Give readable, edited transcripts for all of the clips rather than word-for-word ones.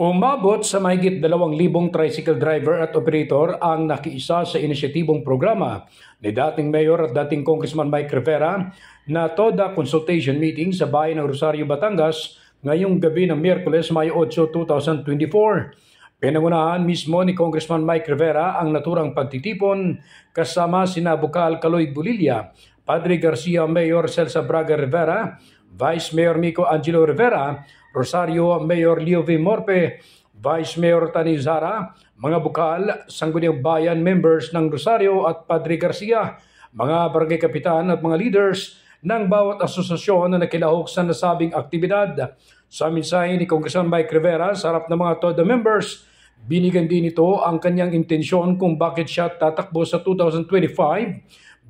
Umabot sa mahigit 2,000 tricycle driver at operator ang nakiisa sa inisyatibong programa ni dating Mayor at dating Congressman Mike Rivera na TODA consultation meeting sa bayan ng Rosario, Batangas ngayong gabi ng Miyerkules, Mayo 8, 2024. Pinangunahan mismo ni Congressman Mike Rivera ang naturang pagtitipon kasama sina Bukal Kaloy Bulilla, Padre Garcia, Mayor Celsa Braga Rivera, Vice Mayor Mico Angelo Rivera, Rosario Mayor Leo V. Morpe, Vice Mayor Tani Zara, mga bukal, sangguniang bayan members ng Rosario at Padre Garcia, mga barangay kapitan at mga leaders ng bawat asosasyon na nakilahok sa nasabing aktibidad. Sa mensahe ni Congressman Mike Rivera sa harap ng mga TODA members, binigyan din ito ang kanyang intensyon kung bakit siya tatakbo sa 2025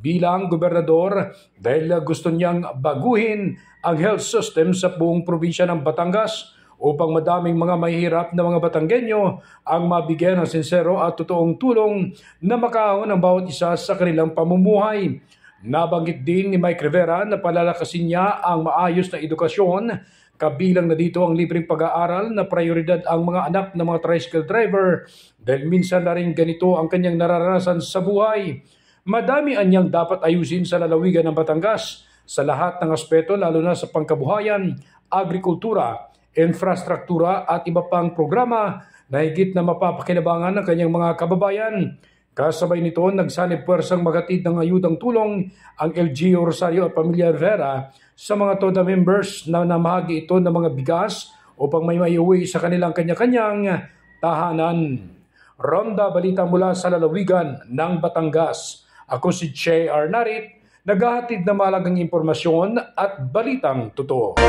bilang gobernador dahil gusto niyang baguhin ang health system sa buong probinsya ng Batangas upang madaming mga mahihirap na mga Batanggenyo ang mabigyan ng sincero at totoong tulong na makaahon ang bawat isa sa kanilang pamumuhay. Nabanggit din ni Mike Rivera na palalakasin niya ang maayos na edukasyon, kabilang na dito ang libreng pag-aaral na prioridad ang mga anak ng mga tricycle driver dahil minsan na rin ganito ang kanyang nararanasan sa buhay. Madami anyang dapat ayusin sa lalawigan ng Batangas sa lahat ng aspeto, lalo na sa pangkabuhayan, agrikultura, infrastruktura at iba pang programa na higit na mapapakinabangan ng kanyang mga kababayan. Kasabay nito, nagsanib puwersang maghatid ng ayudang tulong ang LGU Rosario at Pamilya Rivera sa mga TODA members na namahagi ito ng mga bigas upang may maiuwi sa kanilang kanya-kanyang tahanan. Ronda balita mula sa lalawigan ng Batangas. Ako si Che Arnarit, naghahatid na mahalagang impormasyon at balitang totoo.